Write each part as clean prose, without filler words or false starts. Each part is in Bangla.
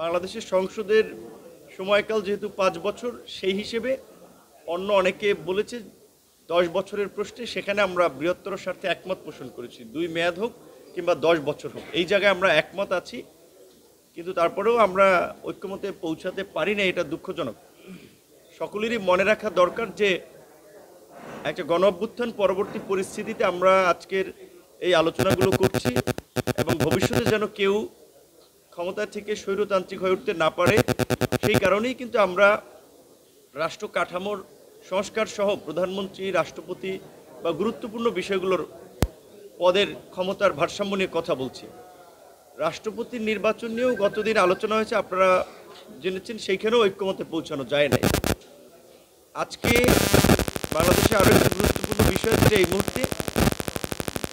বাংলাদেশের সংসদের সময়কাল যেহেতু 5 বছর, সেই হিসেবে অন্য অনেকে বলেছে 10 বছরের প্রশ্নে, সেখানে আমরা বৃহত্তর স্বার্থে একমত পোষণ করেছি। 2 মেয়াদ হোক কিংবা 10 বছর হোক, এই জায়গায় আমরা একমত আছি, কিন্তু তারপরেও আমরা ঐক্যমতে পৌঁছাতে পারি না, এটা দুঃখজনক। সকলেরই মনে রাখা দরকার যে একটা গণ অভ্যুত্থান পরবর্তী পরিস্থিতিতে আমরা আজকের এই আলোচনাগুলো করছি, এবং ভবিষ্যতে যেন কেউ ক্ষমতা থেকে স্বৈরতান্ত্রিক হয়ে উঠতে না পারে, সেই কারণেই কিন্তু আমরা রাষ্ট্র কাঠামোর সংস্কার সহ প্রধানমন্ত্রী, রাষ্ট্রপতি বা গুরুত্বপূর্ণ বিষয়গুলোর পদের ক্ষমতার ভারসাম্য নিয়ে কথা বলছি। রাষ্ট্রপতির নির্বাচন নিয়েও গতদিন আলোচনা হয়েছে, আপনারা জেনেছেন, সেইখানেও ঐক্যমতে পৌঁছানো যায় নাই। আজকে বাংলাদেশে আরও একটি গুরুত্বপূর্ণ বিষয় হচ্ছে, এই মুহূর্তে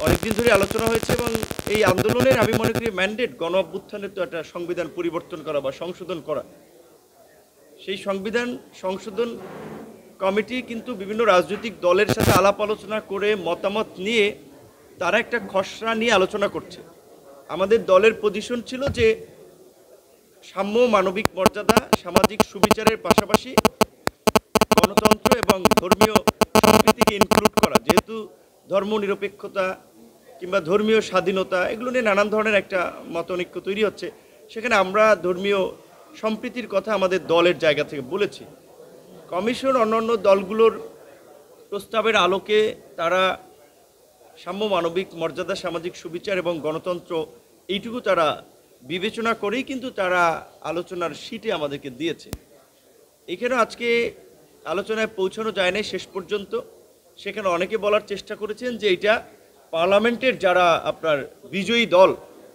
অনেকদিন ধরে আলোচনা হয়েছে এবং এই আন্দোলনের আমি মনে করি ম্যান্ডেট গণ অভ্যুত্থানের তো একটা সংবিধান পরিবর্তন করা বা সংশোধন করা। সেই সংবিধান সংশোধন কমিটি কিন্তু বিভিন্ন রাজনৈতিক দলের সাথে আলাপ আলোচনা করে মতামত নিয়ে তারা একটা খসড়া নিয়ে আলোচনা করছে। আমাদের দলের পজিশন ছিল যে সাম্য, মানবিক মর্যাদা, সামাজিক সুবিচারের পাশাপাশি গণতন্ত্র এবং ধর্মীয় সম্প্রীতিকে ইনক্লুড করা, যেহেতু ধর্মনিরপেক্ষতা কিংবা ধর্মীয় স্বাধীনতা এগুলো নিয়ে নানান ধরনের একটা মতানৈক্য তৈরি হচ্ছে, সেখানে আমরা ধর্মীয় সম্প্রীতির কথা আমাদের দলের জায়গা থেকে বলেছি। কমিশন অন্যান্য দলগুলোর প্রস্তাবের আলোকে তারা সাম্য, মানবিক মর্যাদা, সামাজিক সুবিচার এবং গণতন্ত্র এইটুকু তারা বিবেচনা করেই কিন্তু তারা আলোচনার সিটে আমাদেরকে দিয়েছে। এখানে আজকে আলোচনায় পৌঁছানো যায় নাই শেষ পর্যন্ত। সেখানে অনেকে বলার চেষ্টা করেছেন যে এটা পার্লামেন্টের যারা আপনার বিজয়ী দল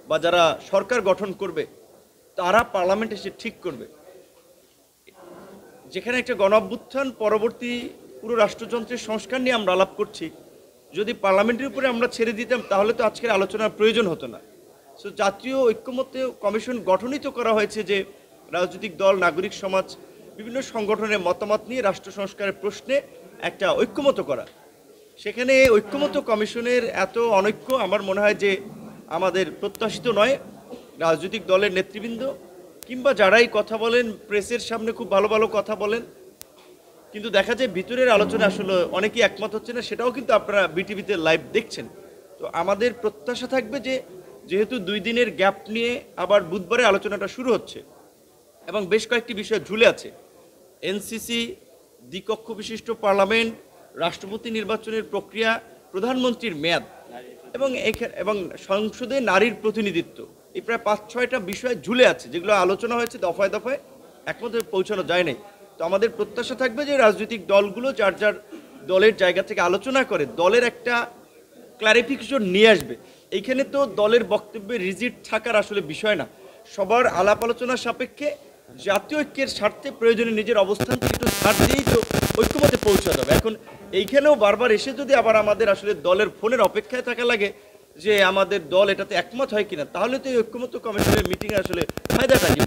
বা যারা সরকার গঠন করবে তারা পার্লামেন্ট এসে ঠিক করবে। যেখানে একটা গণ অভ্যুত্থান পরবর্তী পুরো রাষ্ট্রযন্ত্রের সংস্কার নিয়ে আমরা আলাপ করছি, যদি পার্লামেন্টের উপরে আমরা ছেড়ে দিতাম তাহলে তো আজকের আলোচনার প্রয়োজন হতো না। সো জাতীয় ঐক্যমত্যে কমিশন গঠনই তো করা হয়েছে যে রাজনৈতিক দল, নাগরিক সমাজ, বিভিন্ন সংগঠনের মতামত নিয়ে রাষ্ট্র সংস্কারের প্রশ্নে একটা ঐক্যমত করা। সেখানে ঐক্যমত কমিশনের এত অনৈক্য আমার মনে হয় যে আমাদের প্রত্যাশিত নয়। রাজনৈতিক দলের নেতৃবৃন্দ কিংবা যারাই কথা বলেন, প্রেসের সামনে খুব ভালো ভালো কথা বলেন, কিন্তু দেখা যায় ভিতরের আলোচনা আসলে অনেকেই একমত হচ্ছে না, সেটাও কিন্তু আপনারা বিটিভিতে লাইভ দেখছেন। তো আমাদের প্রত্যাশা থাকবে যে যেহেতু 2 দিনের গ্যাপ নিয়ে আবার বুধবারে আলোচনাটা শুরু হচ্ছে এবং বেশ কয়েকটি বিষয় ঝুলে আছে, এনসিসি, দ্বিকক্ষ বিশিষ্ট পার্লামেন্ট, রাষ্ট্রপতি নির্বাচনের প্রক্রিয়া, প্রধানমন্ত্রীর মেয়াদ এবং সংসদে নারীর প্রতিনিধিত্ব, এই প্রায় 5-6টা বিষয় ঝুলে আছে, যেগুলো আলোচনা হয়েছে, দফায় দফায় একমতে পৌঁছানো যায় নাই। তো আমাদের প্রত্যাশা থাকবে যে রাজনৈতিক দলগুলো যার যার দলের জায়গা থেকে আলোচনা করে দলের একটা ক্লারিফিকেশন নিয়ে আসবে। এইখানে তো দলের বক্তব্যে রিজিড থাকার আসলে বিষয় না, সবার আলাপ আলোচনার সাপেক্ষে জাতীয় ঐক্যের স্বার্থে প্রয়োজনে নিজের অবস্থান একটু ছাড় দিয়েই তো ঐক্যমতে পৌঁছাতে হবে। এখন এইখানেও বারবার এসে যদি আবার আমাদের আসলে দলের ফোনের অপেক্ষায় থাকা লাগে যে আমাদের দল এটাতে একমত হয় কিনা, তাহলে তো এই ঐক্যমত কমিশনের মিটিংয়ে আসলে ফায়দাটা কি?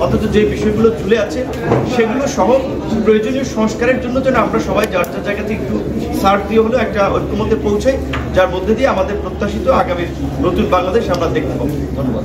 অথচ যে বিষয়গুলো ঝুলে আছে সেগুলো সহ প্রয়োজনীয় সংস্কারের জন্য যেন আমরা সবাই যার যার জায়গা থেকে একটু সার দিয়ে হলেও একটা ঐক্যমতে পৌঁছাই, যার মধ্যে দিয়ে আমাদের প্রত্যাশিত আগামী নতুন বাংলাদেশ আমরা দেখতে পাবো। ধন্যবাদ।